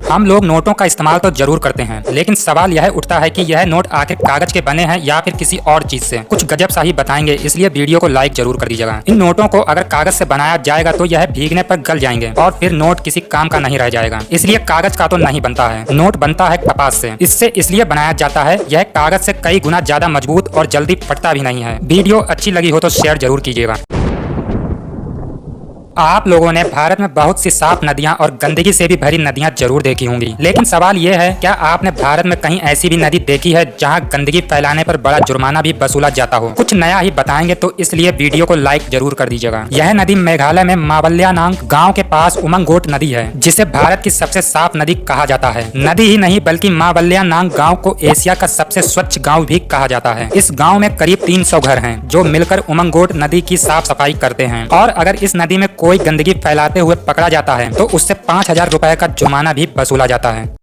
हम लोग नोटों का इस्तेमाल तो जरूर करते हैं, लेकिन सवाल यह उठता है कि यह नोट आखिर कागज के बने हैं या फिर किसी और चीज से। कुछ गजब सा ही बताएंगे, इसलिए वीडियो को लाइक जरूर कर दीजिएगा। इन नोटों को अगर कागज से बनाया जाएगा तो यह भीगने पर गल जाएंगे और फिर नोट किसी काम का नहीं रह जाएगा। इसलिए कागज का तो नहीं बनता है, नोट बनता है कपास से। इससे इसलिए बनाया जाता है, यह कागज से कई गुना ज्यादा मजबूत और जल्दी फटता भी नहीं है। वीडियो अच्छी लगी हो तो शेयर जरूर कीजिएगा। आप लोगों ने भारत में बहुत सी साफ नदियां और गंदगी से भी भरी नदियां जरूर देखी होंगी, लेकिन सवाल ये है, क्या आपने भारत में कहीं ऐसी भी नदी देखी है जहां गंदगी फैलाने पर बड़ा जुर्माना भी वसूला जाता हो? कुछ नया ही बताएंगे, तो इसलिए वीडियो को लाइक जरूर कर दीजिएगा। यह नदी मेघालय में मावल्यानांग गाँव के पास उमंगोट नदी है, जिसे भारत की सबसे साफ नदी कहा जाता है। नदी ही नहीं बल्कि मावल्यानांग गाँव को एशिया का सबसे स्वच्छ गाँव भी कहा जाता है। इस गाँव में करीब 300 घर हैं, जो मिलकर उमंगोट नदी की साफ सफाई करते हैं। और अगर इस नदी में कोई गंदगी फैलाते हुए पकड़ा जाता है तो उससे 5,000 रुपए का जुर्माना भी वसूला जाता है।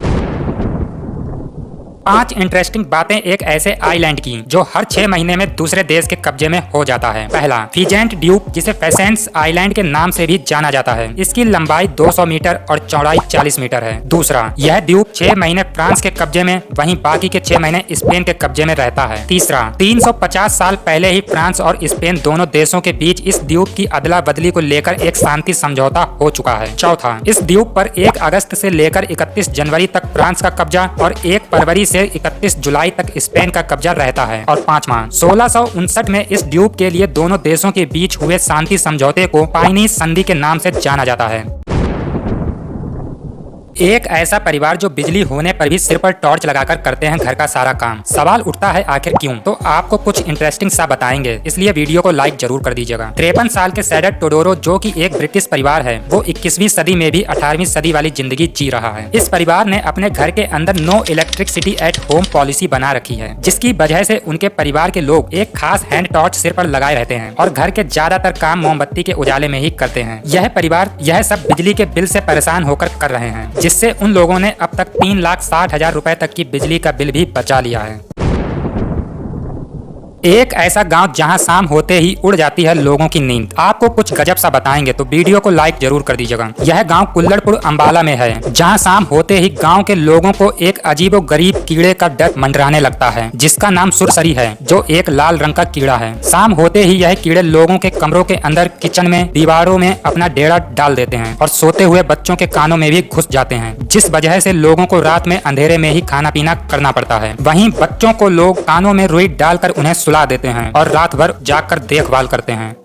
5 इंटरेस्टिंग बातें एक ऐसे आइलैंड की जो हर 6 महीने में दूसरे देश के कब्जे में हो जाता है। पहला, फीजेंट द्वीप, जिसे फेसेंस आइलैंड के नाम से भी जाना जाता है। इसकी लंबाई 200 मीटर और चौड़ाई 40 मीटर है। दूसरा, यह द्वीप 6 महीने फ्रांस के कब्जे में, वहीं बाकी के 6 महीने स्पेन के कब्जे में रहता है। तीसरा, 350 साल पहले ही फ्रांस और स्पेन दोनों देशों के बीच इस द्वीप की अदला बदली को लेकर एक शांति समझौता हो चुका है। चौथा, इस द्वीप पर 1 अगस्त से लेकर 31 जनवरी तक फ्रांस का कब्जा और 1 फरवरी से 31 जुलाई तक स्पेन का कब्जा रहता है। और पांचवा, 1659 में इस द्वीप के लिए दोनों देशों के बीच हुए शांति समझौते को पाइनी संधि के नाम से जाना जाता है। एक ऐसा परिवार जो बिजली होने पर भी सिर पर टॉर्च लगाकर करते हैं घर का सारा काम। सवाल उठता है, आखिर क्यों? तो आपको कुछ इंटरेस्टिंग सा बताएंगे, इसलिए वीडियो को लाइक जरूर कर दीजिएगा। 53 साल के सैडर टोडोरो, जो कि एक ब्रिटिश परिवार है, वो 21वीं सदी में भी 18वीं सदी वाली जिंदगी जी रहा है। इस परिवार ने अपने घर के अंदर no electricity at home policy बना रखी है, जिसकी वजह से उनके परिवार के लोग एक खास हैंड टॉर्च सिर पर लगाए रहते हैं और घर के ज्यादातर काम मोमबत्ती के उजाले में ही करते हैं। यह परिवार यह सब बिजली के बिल से परेशान होकर कर रहे हैं, जिससे उन लोगों ने अब तक 3,60,000 रुपए तक की बिजली का बिल भी बचा लिया है। एक ऐसा गांव जहां शाम होते ही उड़ जाती है लोगों की नींद। आपको कुछ गजब सा बताएंगे, तो वीडियो को लाइक जरूर कर दीजिएगा। यह गांव कुल्लड़पुर अंबाला में है, जहां शाम होते ही गांव के लोगों को एक अजीबोगरीब कीड़े का डर मंडराने लगता है, जिसका नाम सुरसरी है, जो एक लाल रंग का कीड़ा है। शाम होते ही यह कीड़े लोगों के कमरों के अंदर, किचन में, दीवारों में अपना डेरा डाल देते हैं और सोते हुए बच्चों के कानों में भी घुस जाते हैं, जिस वजह से लोगों को रात में अंधेरे में ही खाना पीना करना पड़ता है। वहीं बच्चों को लोग कानों में रुई डालकर उन्हें सुला देते हैं और रात भर जागकर देखभाल करते हैं।